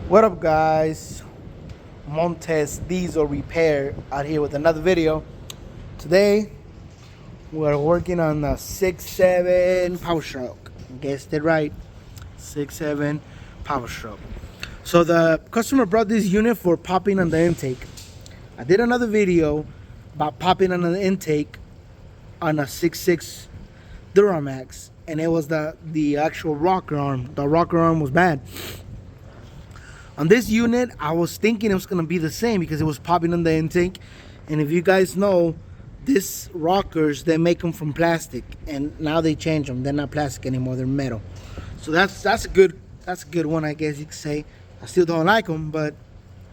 What up, guys? Montes Diesel Repair out here with another video. Today we're working on the 6.7 power stroke. Guessed it right, 6.7 power stroke. So the customer brought this unit for popping on the intake. I did another video about popping on the intake on a 6.6 Duramax, and it was the actual rocker arm. The rocker arm was bad. On this unit, I was thinking it was going to be the same because it was popping on the intake. And if you guys know, these rockers, they make them from plastic, and now they change them. They're not plastic anymore, they're metal. So that's a good one, I guess you could say. I still don't like them, but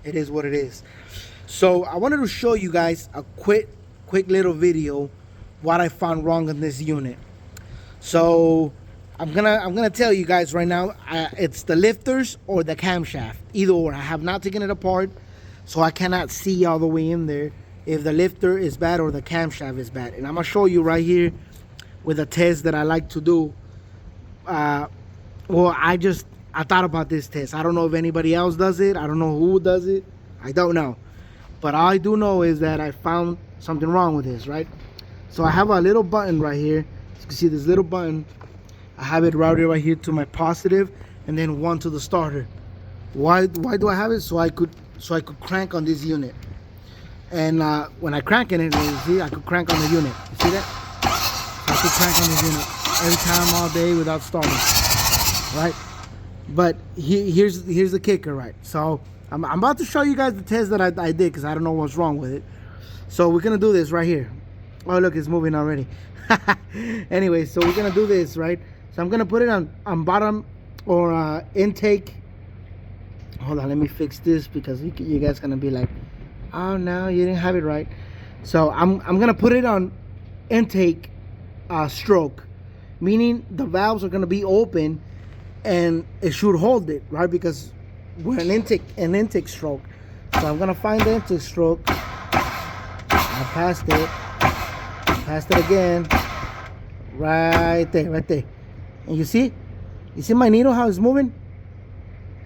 it is what it is. So I wanted to show you guys a quick little video what I found wrong on this unit. So I'm gonna tell you guys right now, it's the lifters or the camshaft, either or. I have not taken it apart, so I cannot see all the way in there if the lifter is bad or the camshaft is bad. And I'm gonna show you right here with a test that I like to do. I thought about this test. I don't know if anybody else does it. I don't know who does it. I don't know, but all I do know is that I found something wrong with this, right? So I have a little button right here. As you can see, this little button, I have it routed right here to my positive, and then one to the starter. Why do I have it? So I could crank on this unit. And when I crank in it, you see, I could crank on the unit. You see that? So I could crank on this unit every time, all day, without starting, right? But here's the kicker, right? So I'm about to show you guys the test that I did, because I don't know what's wrong with it. So we're gonna do this right here. Oh, look, it's moving already. Anyway, so we're gonna do this, right? So I'm gonna put it on bottom or intake. Hold on, let me fix this, because you guys gonna be like, oh no, you didn't have it right. So I'm gonna put it on intake stroke, meaning the valves are gonna be open and it should hold it, right? Because we're an intake stroke. So I'm gonna find the intake stroke. I passed it again, right there. And you see my needle, how it's moving?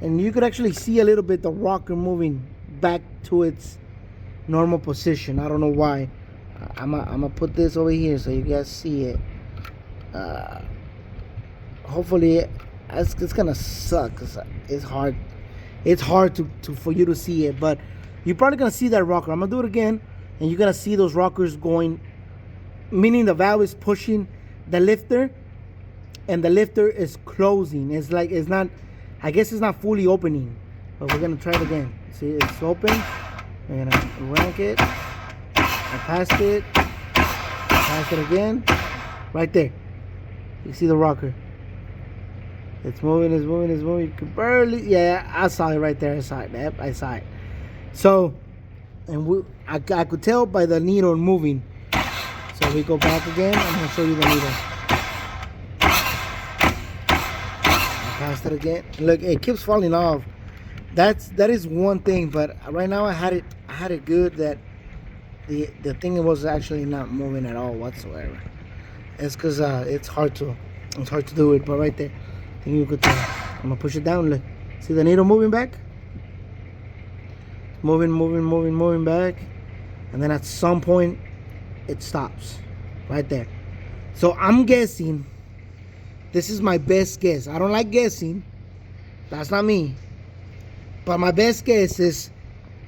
And you could actually see a little bit the rocker moving back to its normal position. I don't know why. I'm gonna put this over here so you guys see it. Hopefully it's gonna suck, 'cause it's hard for you to see it, but you're probably gonna see that rocker. I'm gonna do it again, and you're gonna see those rockers going, meaning the valve is pushing the lifter and the lifter is closing. It's like, it's not, I guess it's not fully opening, but we're gonna try it again. See, it's open. We're gonna rank it. I passed it again, right there. You see the rocker, it's moving. You can barely, yeah, I saw it right there. I saw it. So, and I could tell by the needle moving. So we go back again. I'm gonna show you the needle. I passed it again. Look, it keeps falling off. That is one thing. But right now I had it good, that the thing was actually not moving at all whatsoever. It's because it's hard to do it. But right there, I think you could tell. I'm gonna push it down. Look, see the needle moving back, moving back, and then at some point it stops right there. So I'm guessing, this is my best guess. I don't like guessing, that's not me, but my best guess is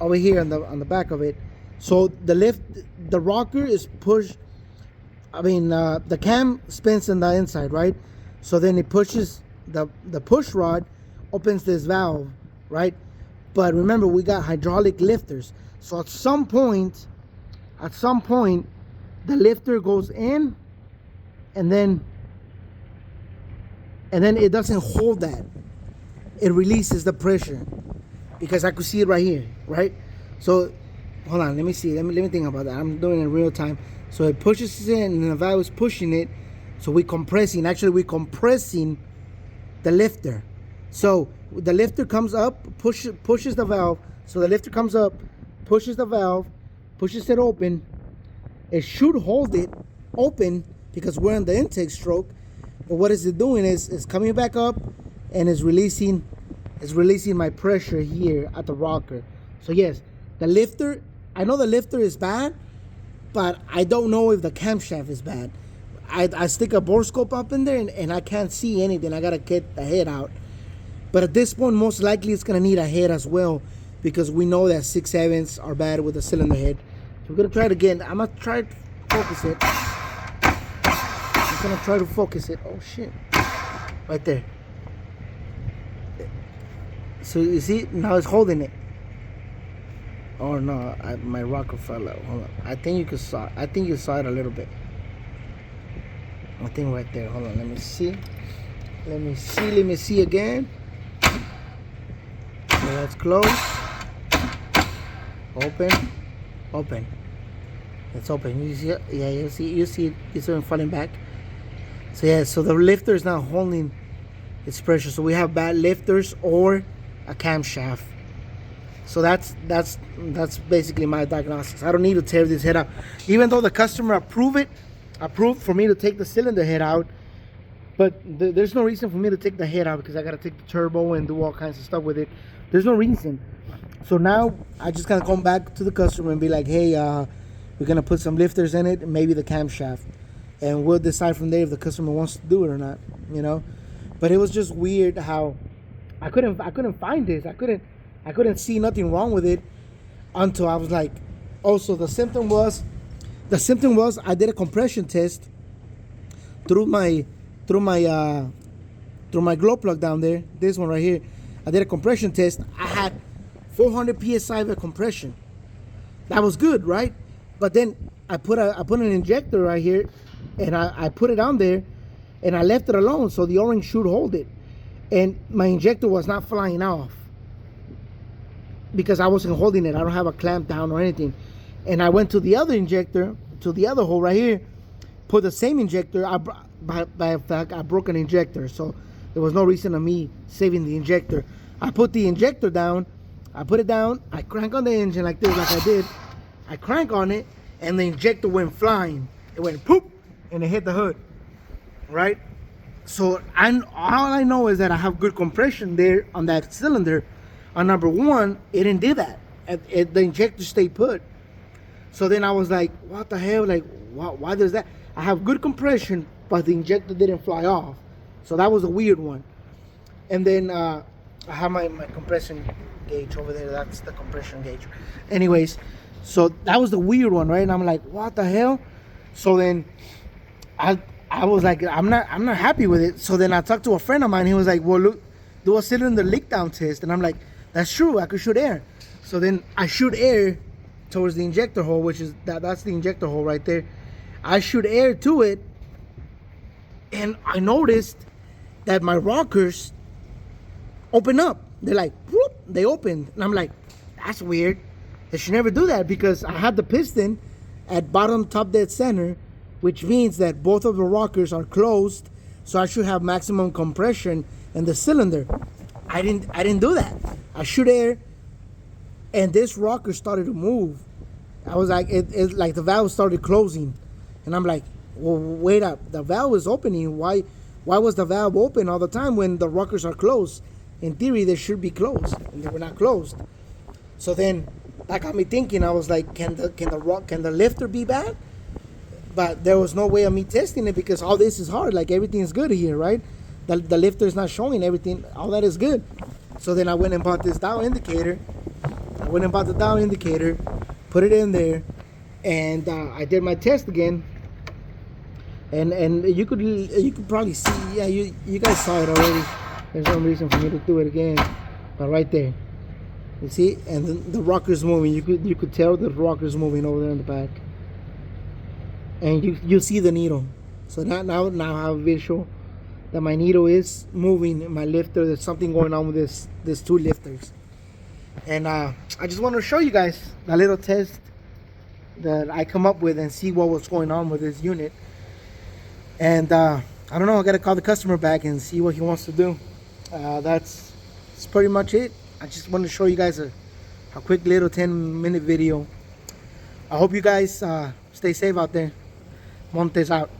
over here on the back of it. So the rocker is pushed, the cam spins on the inside, right? So then it pushes the push rod, opens this valve, right? But remember, we got hydraulic lifters, so at some point the lifter goes in, and then it doesn't hold that. It releases the pressure, because I could see it right here, right? So hold on, let me see. Let me think about that. I'm doing it in real time. So it pushes it in, and the valve is pushing it. So we're compressing the lifter. So the lifter comes up, pushes the valve. So the lifter comes up, pushes the valve, pushes it open. It should hold it open because we're in the intake stroke. But what is it doing is coming back up and is releasing is releasing my pressure here at the rocker. So yes, the lifter, I know the lifter is bad, but I don't know if the camshaft is bad. I stick a borescope up in there and I can't see anything. I gotta get the head out. But at this point, most likely it's gonna need a head as well, because we know that 6/7s are bad with the cylinder head. So we're gonna try it again. I'm gonna try to focus it. I'm gonna try to focus it. Oh shit. Right there. So you see, now it's holding it. Oh no, my rocker fell out. Hold on. I think you saw it a little bit. I think right there. Hold on, let me see. Let me see again. So that's close. Open. It's open. You see it? Yeah, you see it. You see it falling back. So yeah, so the lifter is not holding its pressure. So we have bad lifters or a camshaft. So that's basically my diagnosis. I don't need to tear this head out, even though the customer approved for me to take the cylinder head out. But there's no reason for me to take the head out, because I gotta take the turbo and do all kinds of stuff with it. There's no reason. So now I just gotta come back to the customer and be like, hey, we're gonna put some lifters in it, and maybe the camshaft, and we'll decide from there if the customer wants to do it or not. You know. But it was just weird how I couldn't find this. I couldn't see nothing wrong with it until I was like, also the symptom was I did a compression test through my glow plug down there. This one right here, I did a compression test. I had 400 psi of compression. That was good, right? But then I put an injector right here, and I put it on there, and I left it alone so the O-ring should hold it, and my injector was not flying off because I wasn't holding it. I don't have a clamp down or anything. And I went to the other injector, to the other hole right here, put the same injector. By fact, I broke an injector, so there was no reason of me saving the injector. I put the injector down, I put it down, I crank on the engine like this, like I did. I crank on it, and the injector went flying. It went poop, and it hit the hood, right? So all I know is that I have good compression there on that cylinder. On number one, it didn't do that. The injector stayed put. So then I was like, what the hell? Like, why does that? I have good compression, but the injector didn't fly off. So that was a weird one. And then I have my compression gauge over there. That's the compression gauge. Anyways, so that was the weird one, right? And I'm like, what the hell? So then I was like, I'm not happy with it. So then I talked to a friend of mine. He was like, well, look, do a cylinder leak down test. And I'm like, that's true. I could shoot air. So then I shoot air towards the injector hole, which is that's the injector hole right there. I shoot air to it, and I noticed that my rockers open up. They're like, whoop, they opened. And I'm like, that's weird. They should never do that, because I had the piston at bottom, top, dead center, which means that both of the rockers are closed, so I should have maximum compression in the cylinder. I didn't do that. I shoot air, and this rocker started to move. I was like, it like the valve started closing, and I'm like, well, wait up, the valve is opening. Why was the valve open all the time when the rockers are closed? In theory, they should be closed, and they were not closed. So then that got me thinking. I was like, can the lifter be bad? But there was no way of me testing it, because all this is hard. Like, everything is good here, right? The lifter is not showing everything. All that is good. So then I went and bought this dial indicator. Put it in there, and I did my test again. And you could probably see. Yeah, you guys saw it already. There's no reason for me to do it again. But right there, you see, and then the rocker's moving. You could tell the rocker's moving over there in the back. And you see the needle. So now I have a visual that my needle is moving in my lifter. There's something going on with these two lifters. And I just want to show you guys a little test that I come up with and see what was going on with this unit. And I don't know, I gotta call the customer back and see what he wants to do. That's pretty much it. I just wanted to show you guys a quick little 10-minute video. I hope you guys stay safe out there. Montes out.